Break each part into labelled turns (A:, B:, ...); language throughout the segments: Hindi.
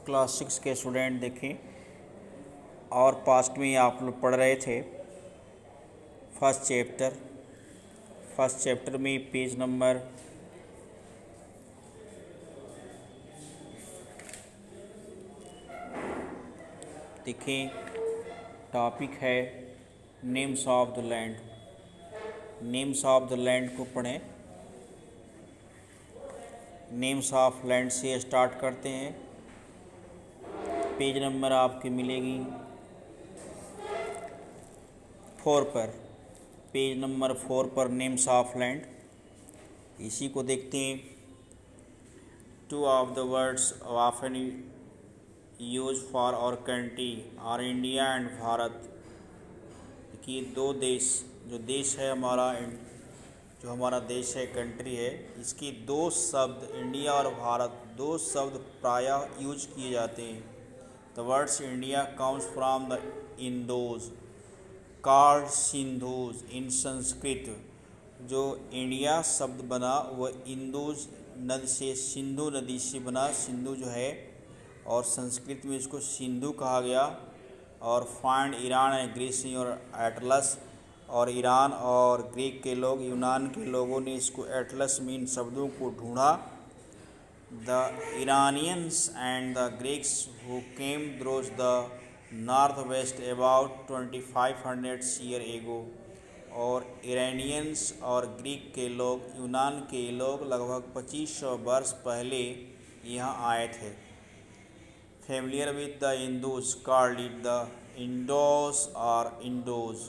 A: क्लास 6 के स्टूडेंट देखें। और पास्ट में आप लोग पढ़ रहे थे फर्स्ट चैप्टर में पेज नंबर टॉपिक है names of the land. Names of the land को पढ़ें। नेम्स ऑफ लैंड से स्टार्ट करते हैं। पेज नंबर आपकी मिलेगी 4 पर। पेज नंबर 4 पर नेम्स ऑफ लैंड, इसी को देखते हैं। Two of the words often use for our country are India and Bharat, कि दो देश, जो देश है हमारा, जो हमारा देश है, कंट्री है, इसकी दो शब्द इंडिया और भारत, दो शब्द प्रायः यूज किए जाते हैं। The words India comes from the Indus called सिंधुज इन संस्कृत। जो इंडिया शब्द बना वह इंदुज नदी से, सिंधु नदी से बना। सिंधु जो है, और संस्कृत में इसको सिंधु कहा गया। और फाइंड ईरान एंड ग्रीस और एटलस, और ईरान और ग्रीक के लोग, यूनान के लोगों ने इसको एटलस में इन शब्दों को ढूंढा। The Iranians and the Greeks who came through the north west about 2500 year ago. और ईरानियंस और ग्रीक के लोग, यूनान के लोग लगभग 2500 वर्ष पहले यहाँ आए थे। Familiar with the Indus called it the Indos और इंडोज,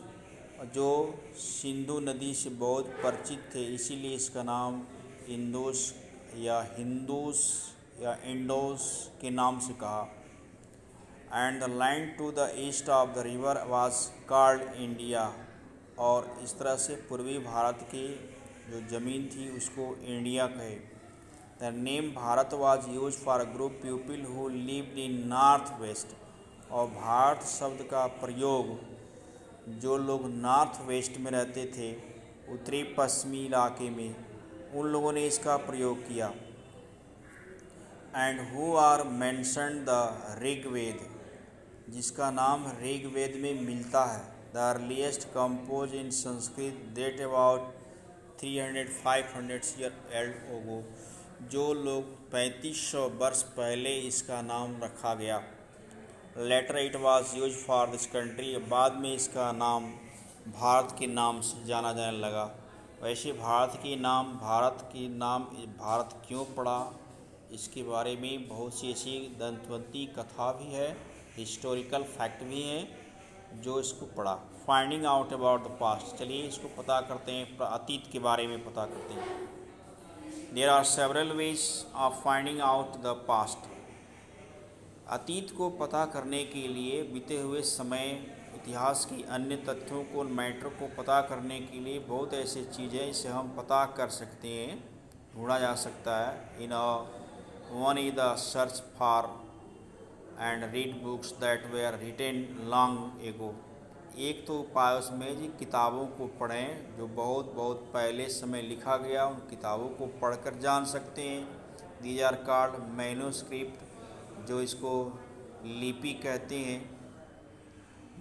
A: जो सिंधु नदी से बहुत परिचित थे, इसीलिए इसका नाम इंडोस या हिंदूस या इंडोस के नाम से कहा। And the land to the east of the river was called India, और इस तरह से पूर्वी भारत की जो ज़मीन थी उसको इंडिया कहे। The name Bharat was use for group people who lived in north west, और भारत शब्द का प्रयोग जो लोग नॉर्थ वेस्ट में रहते थे, उत्तरी पश्चिमी इलाके में, उन लोगों ने इसका प्रयोग किया। And who are mentioned the Rigveda, जिसका नाम ऋग्वेद में मिलता है। The earliest compose in Sanskrit date about 300-500 year old ago, जो लोग 3500 वर्ष पहले इसका नाम रखा गया। Later it was use for this country, बाद में इसका नाम भारत के नाम से जाना जाने लगा। वैसे भारत क्यों पड़ा, इसके बारे में बहुत सी ऐसी दंतवंती कथा भी है, हिस्टोरिकल फैक्ट भी हैं जो इसको पढ़ा। Finding out about the past, चलिए इसको पता करते हैं, अतीत के बारे में पता करते हैं। There are several ways of finding out the past. अतीत को पता करने के लिए, बीते हुए समय, इतिहास की अन्य तथ्यों को, मैटर को पता करने के लिए बहुत ऐसी चीज़ें इसे हम पता कर सकते हैं, ढूंढा जा सकता है। One is the search for and read books that were written long ago. एक तो उपाय उसमें जी किताबों को पढ़ें जो बहुत बहुत पहले समय लिखा गया, उन किताबों को पढ़कर जान सकते हैं। दीज आर कॉल्ड मैन्युस्क्रिप्ट, जो इसको लिपि कहते हैं।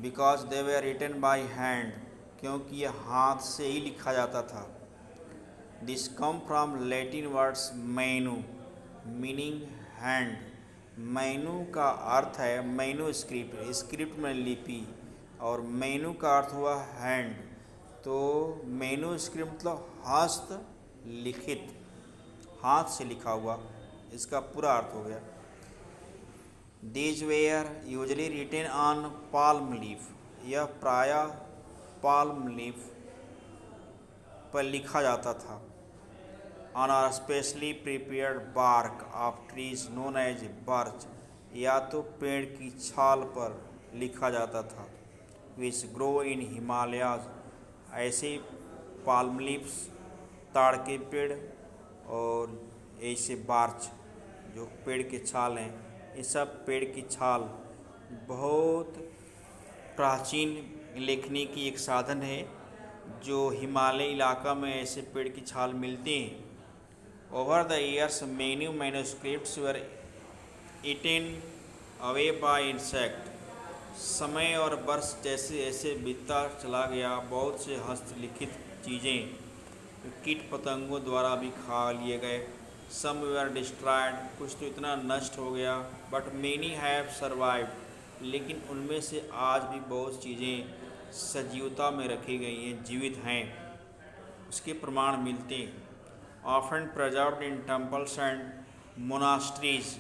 A: Because they were written by hand, क्योंकि यह हाथ से ही लिखा जाता था। This come from Latin words manu meaning hand. Manu का अर्थ है मैन्युस्क्रिप्ट, स्क्रिप्ट में लिपि, और मैनु का अर्थ हुआ हैंड। तो मैन्युस्क्रिप्ट मतलब हस्त लिखित, हाथ से लिखा हुआ, इसका पूरा अर्थ हो गया। These were usually written on palm leaf, यह प्रायः पाल्म लीफ पर लिखा जाता था। On a specially prepared bark of trees known as birch, या तो पेड़ की छाल पर लिखा जाता था। Which grow in Himalayas, ऐसे पाल्म लीव्स, ताड़ के पेड़, और ऐसे बार्च जो पेड़ के छाल हैं, ये सब पेड़ की छाल बहुत प्राचीन लिखने की एक साधन है, जो हिमालय इलाका में ऐसे पेड़ की छाल मिलते हैं। Over the years many manuscripts were eaten away by insect. समय और वर्ष जैसे जैसे बीतता चला गया, बहुत से हस्तलिखित चीज़ें कीट पतंगों द्वारा भी खा लिए गए। सम वेयर डिस्ट्रॉयड, कुछ तो इतना नष्ट हो गया। बट मेनी हैव सर्वाइव्ड, लेकिन उनमें से आज भी बहुत चीज़ें सजीवता में रखी गई हैं, जीवित हैं। उसके प्रमाण मिलते हैं। Often preserved in temples and monasteries.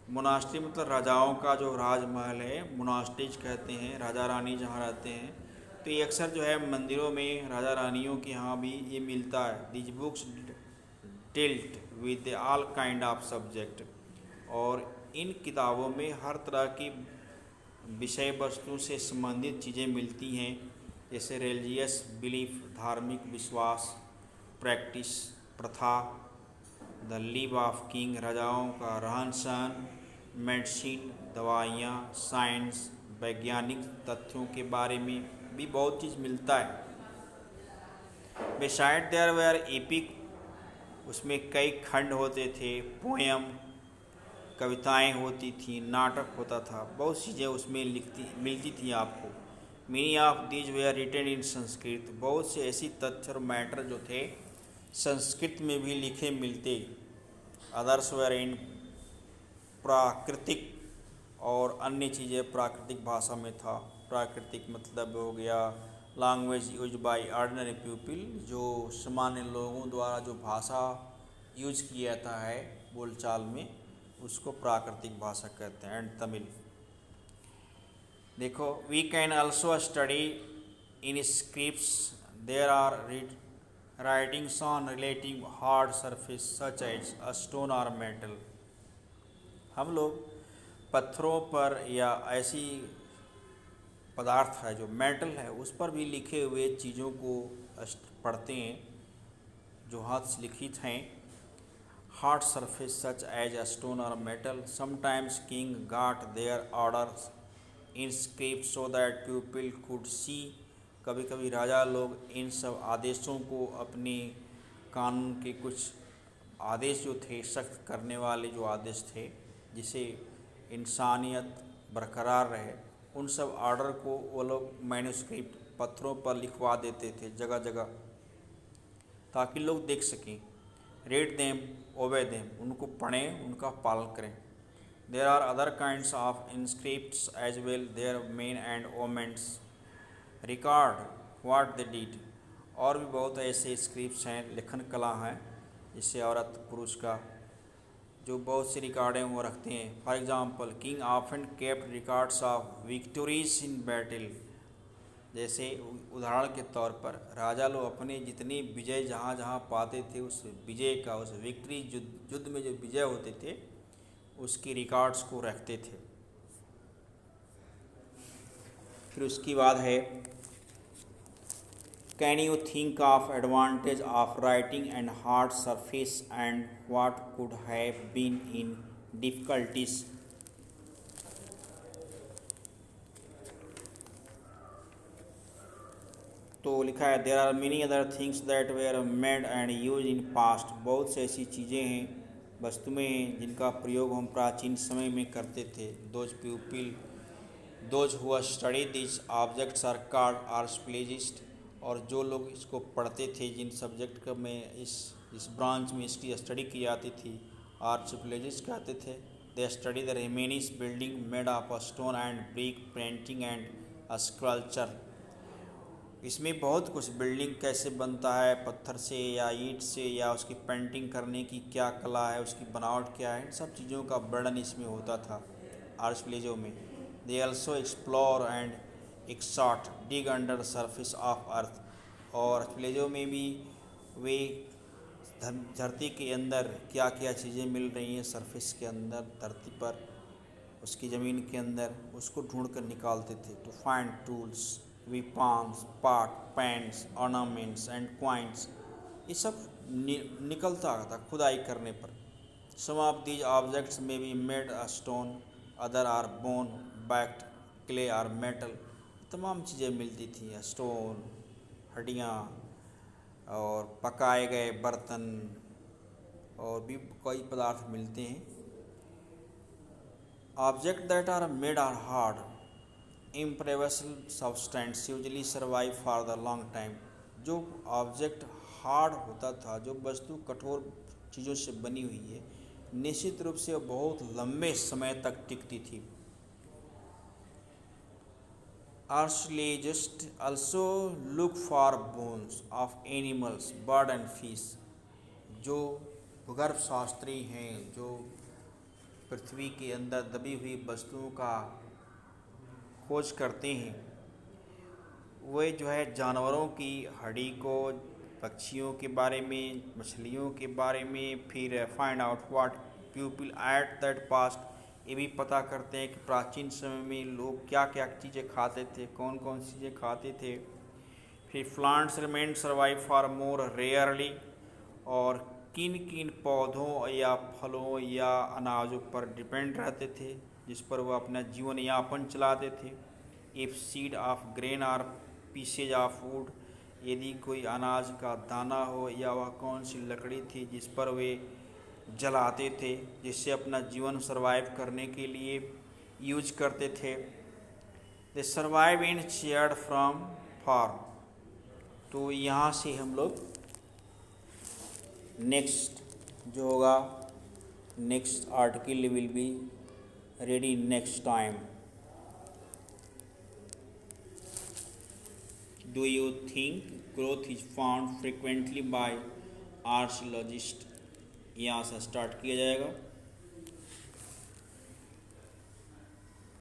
A: Monastery मतलब राजाओं का जो राजमहल है, मोनास्ट्रीज कहते हैं, राजा रानी जहाँ रहते हैं। तो ये अक्सर जो है मंदिरों में राजा रानियों के यहाँ भी ये मिलता है। These books tilt with all kind of subject. और इन किताबों में हर तरह की विषय वस्तु से संबंधित चीज़ें मिलती हैं, जैसे रिलीजियस बिलीफ, धार्मिक विश्वास, प्रैक्टिस, प्रथा, द लिव ऑफ किंग, राजाओं का रहन सहन, मेडिसिन, दवाइयाँ, साइंस, वैज्ञानिक तथ्यों के बारे में भी बहुत चीज़ मिलता है। बिसाइड देयर वेयर एपिक, उसमें कई खंड होते थे। पोएम, कविताएं होती थी, नाटक होता था, बहुत चीज़ें उसमें मिलती थी आपको। Many of these were written in Sanskrit, बहुत से ऐसी तथ्य और मैटर जो थे संस्कृत में भी लिखे मिलते। अदर्स वेयर इन प्राकृतिक, और अन्य चीज़ें प्राकृतिक भाषा में था। प्राकृतिक मतलब हो गया language use by ordinary people, जो सामान्य लोगों द्वारा जो भाषा यूज किया जाता है बोलचाल में, उसको प्राकृतिक भाषा कहते हैं। एंड तमिल देखो, we can also study in scripts, there are writings on relative hard surface such as a stone और मेटल। हम लोग पत्थरों पर या ऐसी पदार्थ है जो मेटल है उस पर भी लिखे हुए चीज़ों को पढ़ते हैं जो हाथ से लिखित हैं। Hard surface such as a stone और metal, sometimes king got their orders in script so that people could see. कभी कभी राजा लोग इन सब आदेशों को, अपने कानून के कुछ आदेश जो थे, सख्त करने वाले जो आदेश थे जिसे इंसानियत बरकरार रहे, उन सब ऑर्डर को वो लोग मैन्युस्क्रिप्ट पत्थरों पर लिखवा देते थे जगह जगह, ताकि लोग देख सकें। रीड देम, ओबे देम, उनको पढ़ें, उनका पालन करें। There are other kinds of inscripts as well, their men and womens record what they did. और भी बहुत ऐसे स्क्रिप्ट्स हैं, लेखन कला हैं, जिससे औरत पुरुष का जो बहुत सी रिकॉर्डें वो रखते हैं। For example, king often kept records of victories in battle. जैसे उदाहरण के तौर पर राजा लोग अपने जितने विजय जहाँ जहाँ पाते थे, उस विजय का, उस विक्ट्री युद्ध में जो विजय होते थे उसकी रिकॉर्ड्स को रखते थे। फिर उसकी बात है, can you think of advantage of writing and hard surface and what could have been in difficulties. तो लिखा है, there are many other things that were made and use in past. बहुत सी ऐसी चीज़ें हैं, वस्तुएं हैं जिनका प्रयोग हम प्राचीन समय में करते थे। Those who study this objects are called archaeologist. और जो लोग इसको पढ़ते थे, जिन सब्जेक्ट का में इस ब्रांच में इसकी स्टडी की जाती थी, आर्कियोलॉजिस्ट कहते थे। They study the remains building made of stone and brick, painting and sculpture. इसमें बहुत कुछ, बिल्डिंग कैसे बनता है, पत्थर से या ईंट से, या उसकी पेंटिंग करने की क्या कला है, उसकी बनावट क्या है, इन सब चीज़ों का वर्णन इसमें होता था आर्कियोलॉजी में। They also explore and excavate dig under the surface of earth. और आर्कियोलॉजी में भी वे धरती के अंदर क्या क्या चीज़ें मिल रही हैं, सरफेस के अंदर, धरती पर, उसकी ज़मीन के अंदर, उसको ढूंढ कर निकालते थे। To find tools, weapons, pot, pans, ornaments and coins, ये सब निकलता था खुदाई करने पर। Some of these objects may be made of stone, other are bone, baked, clay or metal। तमाम चीज़ें मिलती थी, स्टोन, हड्डियाँ, और पकाए गए बर्तन, और भी कई पदार्थ मिलते हैं। Object that are made are hard imperishable substance usually survive for the long time. जो ऑब्जेक्ट हार्ड होता था, जो वस्तु कठोर चीज़ों से बनी हुई है, निश्चित रूप से बहुत लंबे समय तक टिकती थी। Archaeologists also look for bones of animals, bird and fish। जो भूगर्भ शास्त्री हैं, जो पृथ्वी के अंदर दबी हुई वस्तुओं का खोज करते हैं, वे जो है जानवरों की हड्डी को, पक्षियों के बारे में, मछलियों के बारे में, फिर find out what people at that past, ये भी पता करते हैं कि प्राचीन समय में लोग क्या क्या चीज़ें खाते थे, कौन कौन सी चीज़ें खाते थे। फिर plants remain survive for more rarely, और किन किन पौधों या फलों या अनाजों पर डिपेंड रहते थे, जिस पर वह अपना जीवन यापन चलाते थे। If seed of grain or pieces of wood, यदि कोई अनाज का दाना हो, या वह कौन सी लकड़ी थी जिस पर वे जलाते थे, जिससे अपना जीवन सर्वाइव करने के लिए यूज करते थे। They survive in shared from farm. तो यहाँ से हम लोग नेक्स्ट जो होगा, next article will be ready next time. Do you think growth is found frequently by archaeologist? यहाँ से स्टार्ट किया जाएगा।